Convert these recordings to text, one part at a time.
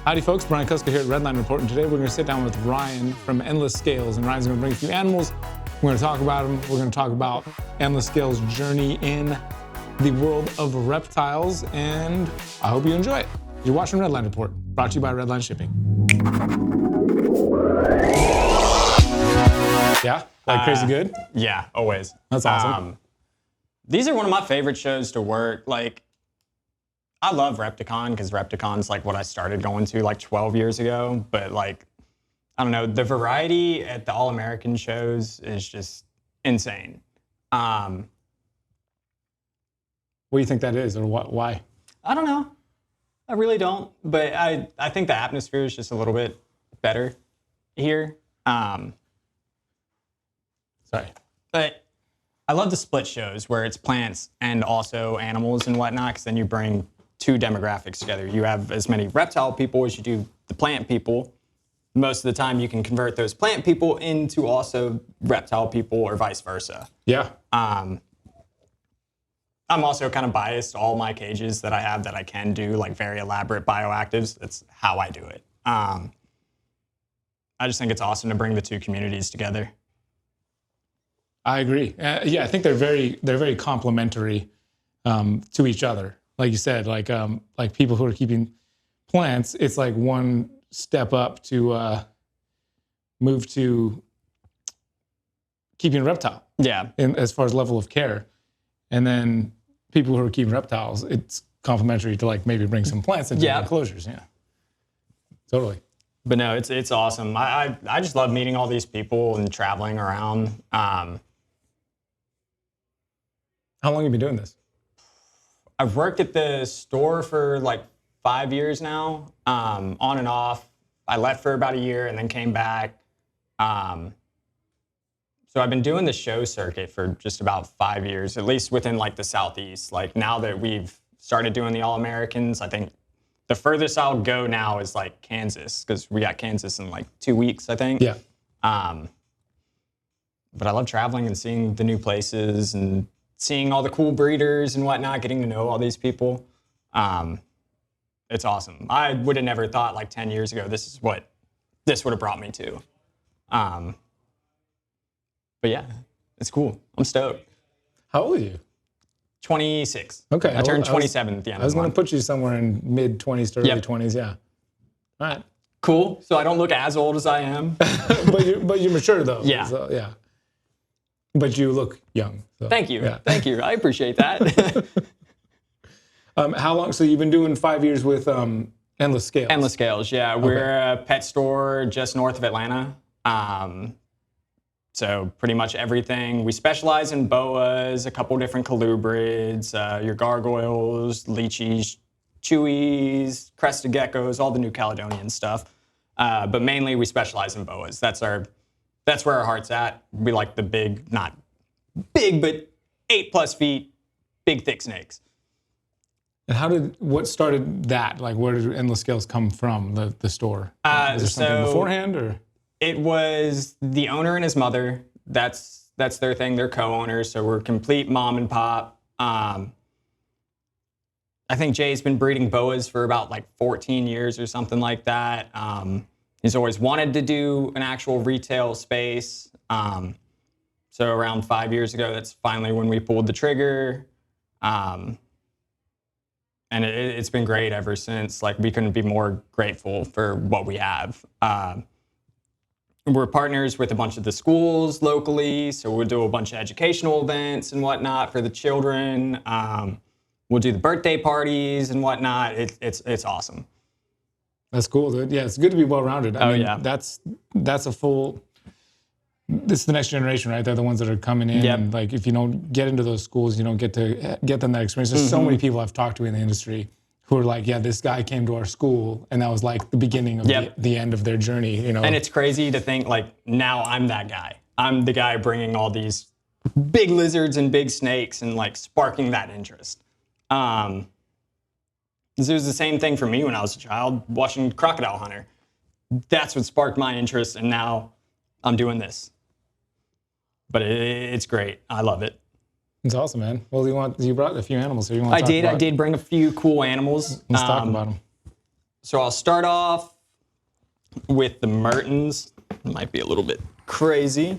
Howdy folks, Brian Kuska here at Redline Report, and today we're going to sit down with Ryan from Endless Scales, and Ryan's going to bring a few animals. We're going to talk about them. We're going to talk about Endless Scales' journey in the world of reptiles, and I hope you enjoy it. You're watching Redline Report, brought to you by Redline Shipping. Yeah? Like crazy good? Yeah, always. That's awesome. These are one of my favorite shows to work. Like, I love Repticon because Repticon's like what I started going to like 12 years ago. But like, I don't know, the variety at the All-American shows is just insane. What do you think that is, or what? Why? I don't know. I really don't. But I think the atmosphere is just a little bit better here. Sorry. But I love the split shows where it's plants and also animals and whatnot, because then you bring two demographics together. You have as many reptile people as you do the plant people. Most of the time you can convert those plant people into also reptile people or vice versa. Yeah. I'm also kind of biased. All my cages that I have that I can do like very elaborate bioactives, that's how I do it. I just think it's awesome to bring the two communities together. I agree. Yeah, I think they're very complementary to each other. Like you said, like people who are keeping plants, it's like one step up to move to keeping a reptile. Yeah. As far as level of care, and then people who are keeping reptiles, it's complementary to like maybe bring some plants into the enclosures. Yeah. Totally. But no, it's awesome. I just love meeting all these people and traveling around. How long have you been doing this? I've worked at the store for like 5 years now, on and off. I left for about a year and then came back. So I've been doing the show circuit for just about 5 years, at least within like the Southeast. Like now that we've started doing the All-Americans, I think the furthest I'll go now is like Kansas, because we got Kansas in like 2 weeks, I think. Yeah. But I love traveling and seeing the new places and seeing all the cool breeders and whatnot, getting to know all these people. It's awesome. I would have never thought like 10 years ago this is what this would have brought me to. But yeah, it's cool. I'm stoked. How old are you? 26. Okay. I turned 27 at the end of the month. I was going to put you somewhere in mid-20s to early 20s, yeah. All right. Cool. So I don't look as old as I am. but you're mature though. Yeah. So, yeah. But you look young. So, Thank you. Yeah. Thank you. I appreciate that. How long? So you've been doing 5 years with Endless Scales. Endless Scales, yeah. We're a pet store just north of Atlanta. So pretty much everything. We specialize in boas, a couple different colubrids, your gargoyles, leechies, chewies, crested geckos, all the New Caledonian stuff. But mainly we specialize in boas. That's where our heart's at. We like the big, not big, but 8+ feet, big, thick snakes. And what started that? Like, where did Endless Scales come from, the store? Was there something beforehand, or? It was the owner and his mother. That's their thing. They're co-owners, so we're complete mom and pop. I think Jay's been breeding boas for about like 14 years or something like that. He's always wanted to do an actual retail space. So around 5 years ago, that's finally when we pulled the trigger. And it's been great ever since. Like, we couldn't be more grateful for what we have. We're partners with a bunch of the schools locally, so we'll do a bunch of educational events and whatnot for the children. We'll do the birthday parties and whatnot. It's awesome. That's cool, dude. Yeah, it's good to be well-rounded. I mean, yeah. That's a full. This is the next generation, right? They're the ones that are coming in. Yep. And like, if you don't get into those schools, you don't get to get them that experience. There's so many people I've talked to in the industry who are like, yeah, this guy came to our school, and that was like the beginning of the end of their journey, you know? And it's crazy to think, like, now I'm that guy. I'm the guy bringing all these big lizards and big snakes and, like, sparking that interest. It was the same thing for me when I was a child, watching Crocodile Hunter. That's what sparked my interest, and now I'm doing this. But it's great. I love it. It's awesome, man. Well, you brought a few animals here. I did bring a few cool animals. Let's talk about them. So I'll start off with the Mertens. It might be a little bit crazy.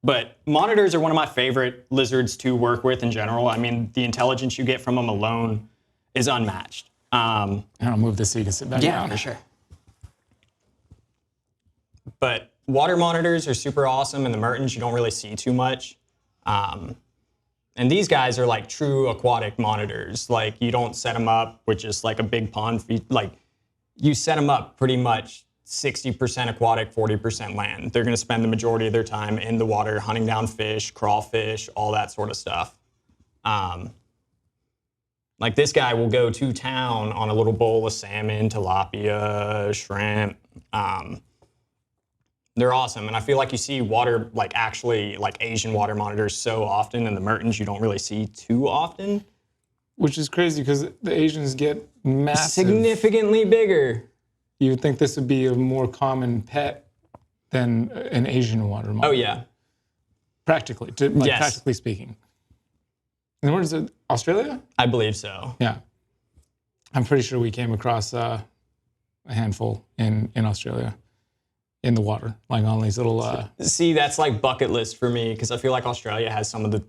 But monitors are one of my favorite lizards to work with in general. I mean, the intelligence you get from them alone is unmatched. I'll move this so you can sit back down. Yeah, for sure. But water monitors are super awesome, and the Mertens you don't really see too much. And these guys are like true aquatic monitors. Like you don't set them up with just like a big pond feed. Like you set them up pretty much 60% aquatic, 40% land. They're going to spend the majority of their time in the water, hunting down fish, crawfish, all that sort of stuff. Like this guy will go to town on a little bowl of salmon, tilapia, shrimp. They're awesome, and I feel like you see water, like actually like Asian water monitors so often, and the Mertens you don't really see too often. Which is crazy because the Asians get massive. Significantly bigger. You would think this would be a more common pet than an Asian water monitor. Oh yeah. Practically, Yes. practically speaking. And where is it? Australia? I believe so. Yeah. I'm pretty sure we came across a handful in Australia. In the water, like on these little... See, that's like bucket list for me because I feel like Australia has some of the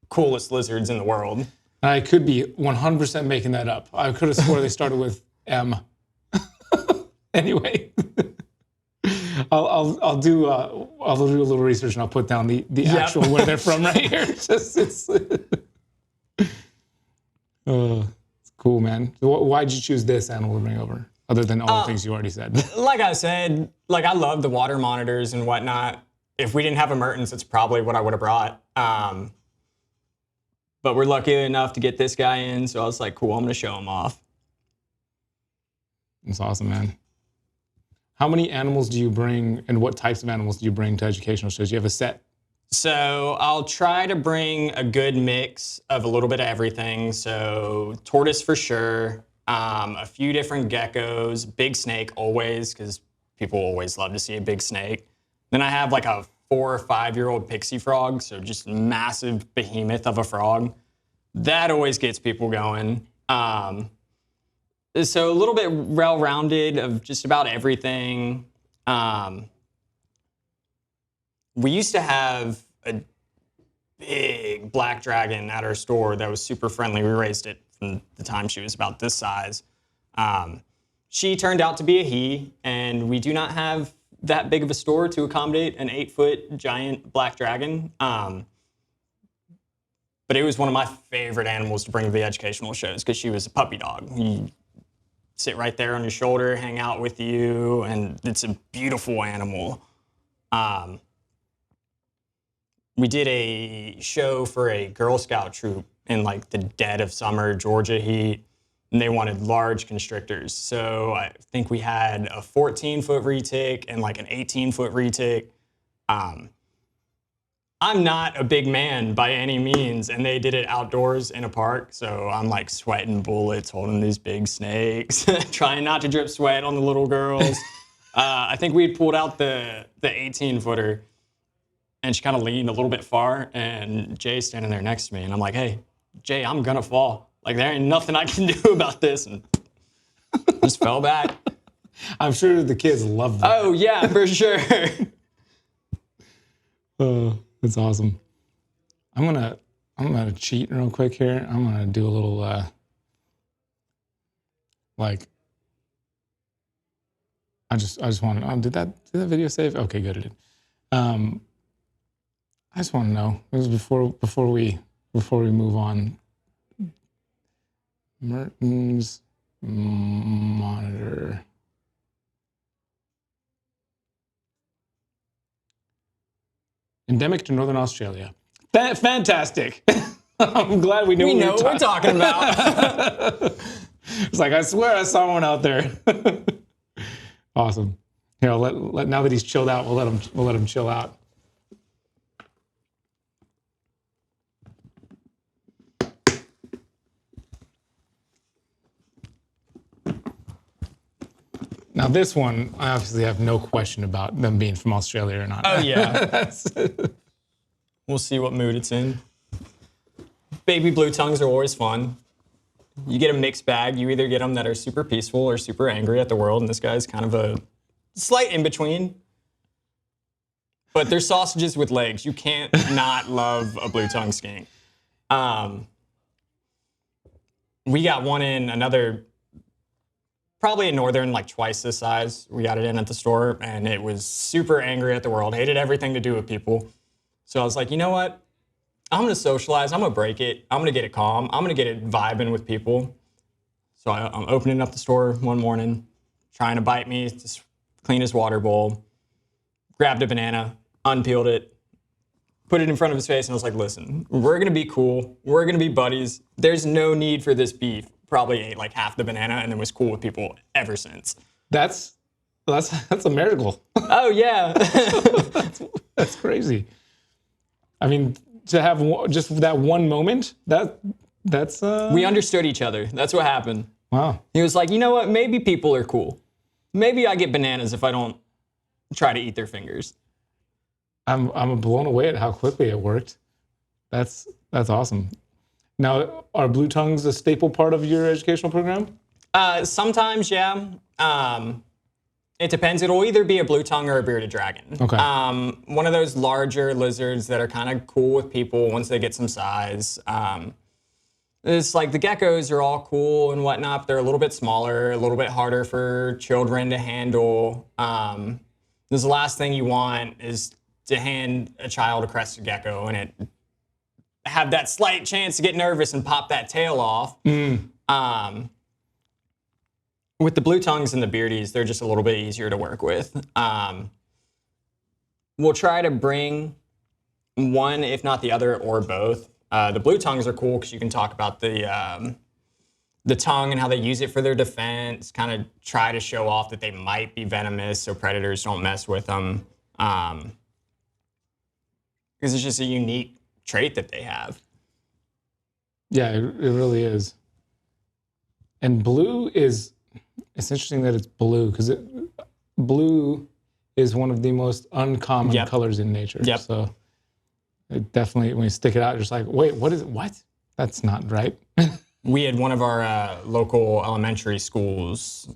coolest lizards in the world. I could be 100% making that up. I could have swore they started with M. Anyway, I'll do a little research and I'll put down the actual where they're from right here. It's cool, man. Why'd you choose this animal to bring over? Other than all the things you already said. Like I said, like I love the water monitors and whatnot. If we didn't have a Mertens, it's probably what I would have brought. But we're lucky enough to get this guy in, so I was like, cool, I'm gonna show him off. That's awesome, man. How many animals do you bring, and what types of animals do you bring to educational shows? Do you have a set? So I'll try to bring a good mix of a little bit of everything. So tortoise for sure. A few different geckos, big snake always, because people always love to see a big snake. Then I have like a 4 or 5 year old pixie frog, so just massive behemoth of a frog. That always gets people going. So a little bit well-rounded of just about everything. We used to have a big black dragon at our store that was super friendly. We raised it from the time she was about this size. She turned out to be a he, and we do not have that big of a store to accommodate an 8-foot giant black dragon. But it was one of my favorite animals to bring to the educational shows because she was a puppy dog. You sit right there on your shoulder, hang out with you, and it's a beautiful animal. We did a show for a Girl Scout troop in like the dead of summer Georgia heat, and they wanted large constrictors. So I think we had a 14-foot retic and like an 18-foot retic. I'm not a big man by any means, and they did it outdoors in a park, so I'm like sweating bullets holding these big snakes, trying not to drip sweat on the little girls. I think we had pulled out the 18-footer, and she kind of leaned a little bit far, and Jay's standing there next to me, and I'm like, hey, Jay, I'm gonna fall. Like, there ain't nothing I can do about this, and just fell back. I'm sure the kids love that. Oh, yeah, for sure. That's awesome. I'm gonna cheat real quick here. I'm gonna do a little I just want to. Did that video save? Okay, good. It did. I just want to know. This is before we move on. Mertens monitor. Endemic to Northern Australia. Fantastic. I'm glad we know what we're talking about. It's like, I swear I saw one out there. Awesome. Here, now that he's chilled out, we'll let him chill out. Now this one, I obviously have no question about them being from Australia or not. Oh yeah. We'll see what mood it's in. Baby blue tongues are always fun. You get a mixed bag. You either get them that are super peaceful or super angry at the world, and this guy's kind of a slight in between. But they're sausages with legs. You can't not love a blue tongue skink. We got one in another, probably a northern, like twice this size. We got it in at the store, and it was super angry at the world, hated everything to do with people. So I was like, you know what? I'm going to socialize. I'm going to break it. I'm going to get it calm. I'm going to get it vibing with people. So I'm opening up the store one morning, trying to bite me, just clean his water bowl, grabbed a banana, unpeeled it, put it in front of his face, and I was like, listen, we're going to be cool. We're going to be buddies. There's no need for this beef. Probably ate like half the banana and then was cool with people ever since. That's a miracle. Oh, yeah. That's crazy. I mean, to have just that one moment, that's We understood each other. That's what happened. Wow. He was like, you know what? Maybe people are cool. Maybe I get bananas if I don't try to eat their fingers. I'm blown away at how quickly it worked. That's awesome. Now, are blue tongues a staple part of your educational program? Sometimes, yeah. It depends. It'll either be a blue tongue or a bearded dragon. Okay. One of those larger lizards that are kind of cool with people once they get some size. It's like the geckos are all cool and whatnot, but they're a little bit smaller, a little bit harder for children to handle. This the last thing you want is to hand a child a crested gecko and it have that slight chance to get nervous and pop that tail off. With the blue tongues and the beardies, they're just a little bit easier to work with. We'll try to bring one, if not the other, or both. The blue tongues are cool because you can talk about the tongue and how they use it for their defense, kind of try to show off that they might be venomous so predators don't mess with them. Because it's just a unique trait that they have. Yeah, it really is. And blue is, it's interesting that it's blue because blue is one of the most uncommon colors in nature. Yep. So it definitely, when you stick it out, you're just like, wait, what is it? What? That's not right. We had one of our local elementary schools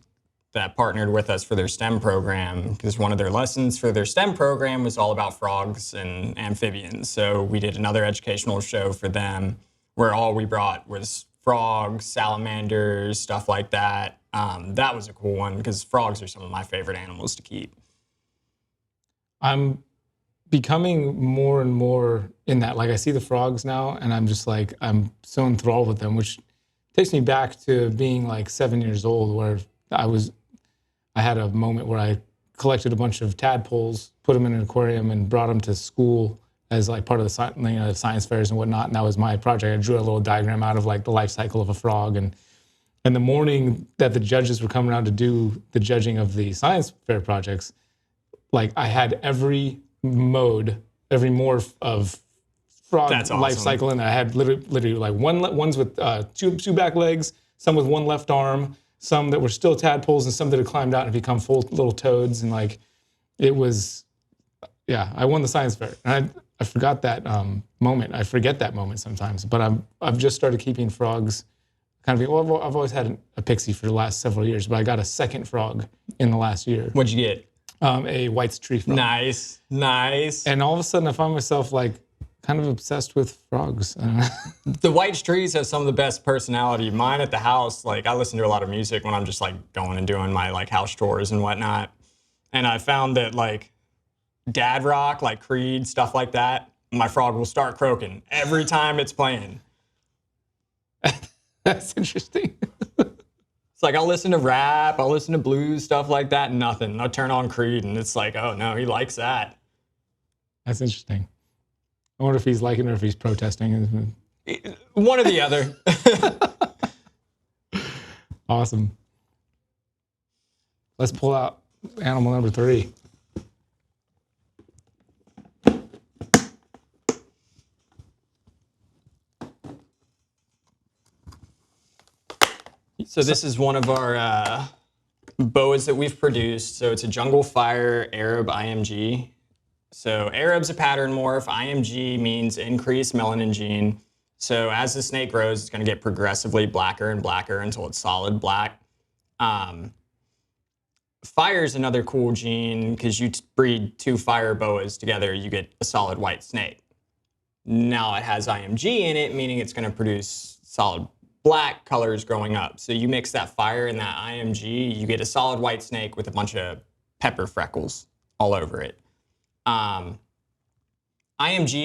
that partnered with us for their STEM program because one of their lessons for their STEM program was all about frogs and amphibians. So we did another educational show for them where all we brought was frogs, salamanders, stuff like that. That was a cool one because frogs are some of my favorite animals to keep. I'm becoming more and more in that. Like I see the frogs now and I'm just like, I'm so enthralled with them, which takes me back to being like 7 years old where I had a moment where I collected a bunch of tadpoles, put them in an aquarium and brought them to school as like part of the science fairs and whatnot. And that was my project. I drew a little diagram out of like the life cycle of a frog. And the morning that the judges were coming around to do the judging of the science fair projects, like I had every morph of frog life cycle in there. I had literally like ones with two back legs, some with one left arm, some that were still tadpoles, and some that had climbed out and become full little toads. And like, it was, yeah, I won the science fair. And I forgot that moment. I forget that moment sometimes, but I've just started keeping frogs kind of, well, I've always had a pixie for the last several years, but I got a second frog in the last year. What'd you get? A White's tree frog. Nice. And all of a sudden I find myself like kind of obsessed with frogs. The white trees have some of the best personality. Mine at the house, like I listen to a lot of music when I'm just like going and doing my like house chores and whatnot. And I found that like dad rock, like Creed, stuff like that, my frog will start croaking every time it's playing. That's interesting. It's like I'll listen to rap, I'll listen to blues, stuff like that, and nothing. I'll turn on Creed and it's like, oh no, he likes that. That's interesting. I wonder if he's liking it or if he's protesting. One or the other. Awesome. Let's pull out animal number 3. So this is one of our boas that we've produced. So it's a Jungle Fire Arab IMG. So Arab's a pattern morph. IMG means increased melanin gene. So as the snake grows, it's going to get progressively blacker and blacker until it's solid black. Fire is another cool gene because you breed 2 fire boas together, you get a solid white snake. Now it has IMG in it, meaning it's going to produce solid black colors growing up. So you mix that fire and that IMG, you get a solid white snake with a bunch of pepper freckles all over it. IMG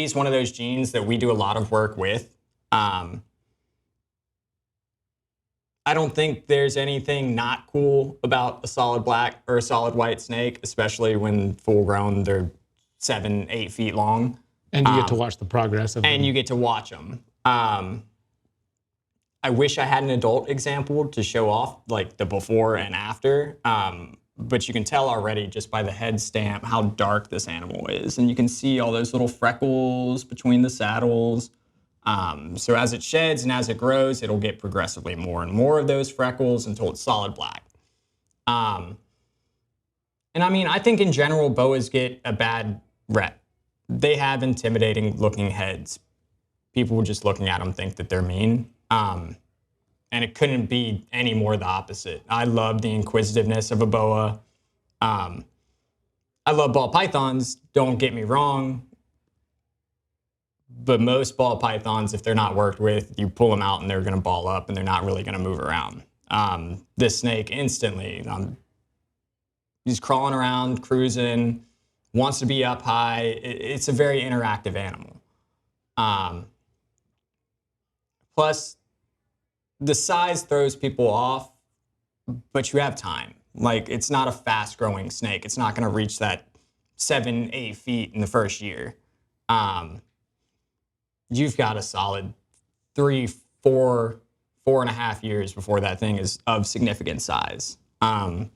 is one of those genes that we do a lot of work with. I don't think there's anything not cool about a solid black or a solid white snake, especially when full grown, they're 7-8 feet long. And you get to watch the progress of them. And you get to watch them. I wish I had an adult example to show off like the before and after. But you can tell already just by the head stamp how dark this animal is. And you can see all those little freckles between the saddles. So as it sheds and as it grows, it'll get progressively more and more of those freckles until it's solid black. And I mean, I think in general, boas get a bad rep. They have intimidating looking heads. People just looking at them think that they're mean. And it couldn't be any more the opposite. I love the inquisitiveness of a boa. I love ball pythons, don't get me wrong. But most ball pythons, if they're not worked with, you pull them out and they're going to ball up and they're not really going to move around. This snake instantly, he's crawling around, cruising, wants to be up high. It's a very interactive animal. Plus, the size throws people off, but you have time. Like, it's not a fast-growing snake. It's not going to reach that 7-8 feet in the first year. You've got a solid 3, 4, 4.5 years before that thing is of significant size. And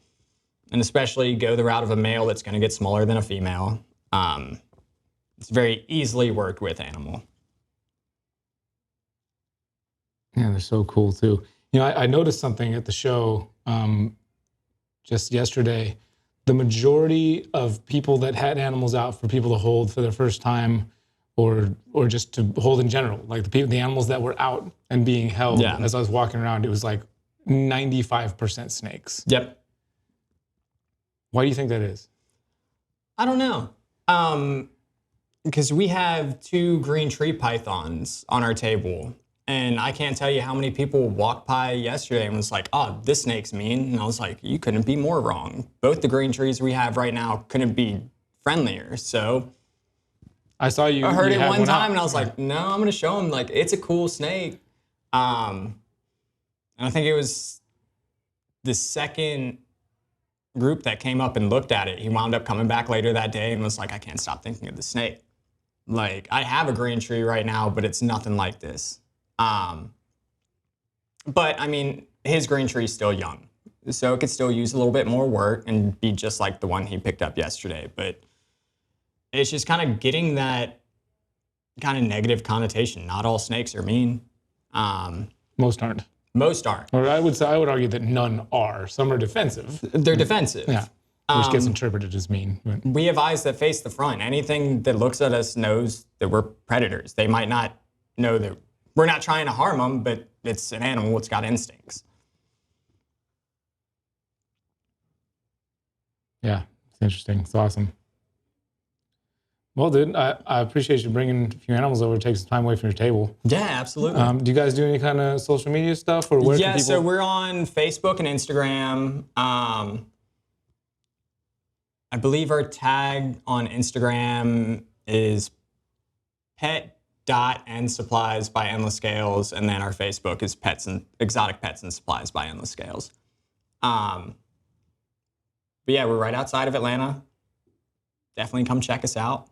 especially go the route of a male that's going to get smaller than a female. It's a very easily worked with animal. Yeah, they're so cool too. You know, I noticed something at the show just yesterday. The majority of people that had animals out for people to hold for their first time, or just to hold in general, like the animals that were out and being held. Yeah. As I was walking around, it was like 95% snakes. Yep. Why do you think that is? I don't know. Because we have 2 green tree pythons on our table. And I can't tell you how many people walked by yesterday and was like, oh, this snake's mean. And I was like, you couldn't be more wrong. Both the green trees we have right now couldn't be friendlier. So I saw you. I heard it one time out. And I was like, no, I'm going to show him. Like, it's a cool snake. And I think it was the second group that came up and looked at it. He wound up coming back later that day and was like, I can't stop thinking of the snake. Like, I have a green tree right now, but it's nothing like this. But I mean, his green tree is still young, so it could still use a little bit more work and be just like the one he picked up yesterday. But it's just kind of getting that kind of negative connotation. Not all snakes are mean. Most aren't. Most aren't. Or I would argue that none are. Some are defensive. They're defensive. Yeah. Which gets interpreted as mean. But we have eyes that face the front. Anything that looks at us knows that we're predators. They might not know that we're not trying to harm them, but it's an animal. It's got instincts. Yeah, it's interesting. It's awesome. Well, dude, I appreciate you bringing a few animals over to take some time away from your table. Yeah, absolutely. Do you guys do any kind of social media stuff? Or where can people... So we're on Facebook and Instagram. I believe our tag on Instagram is pet.and supplies by Endless Scales, and then our Facebook is exotic pets and supplies by Endless Scales. But yeah, we're right outside of Atlanta. Definitely come check us out.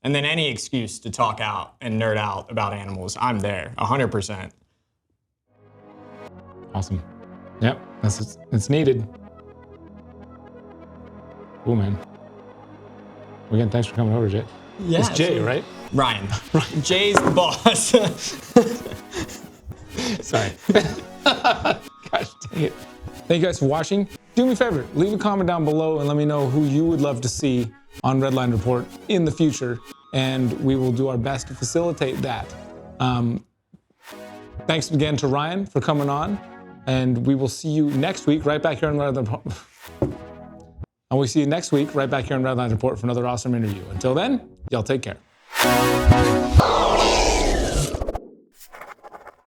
And then any excuse to talk out and nerd out about animals, I'm there, 100%. Awesome. Yep, it's needed. Cool, man. Again, thanks for coming over, Jay. Yeah, it's Jay, right? Ryan. Jay's the boss. Sorry. Gosh dang it. Thank you guys for watching. Do me a favor, leave a comment down below and let me know who you would love to see on Redline Report in the future, and we will do our best to facilitate that. Thanks again to Ryan for coming on, and we will see you next week right back here on Redline. And we'll see you next week right back here on Redline Report for another awesome interview. Until then, y'all take care.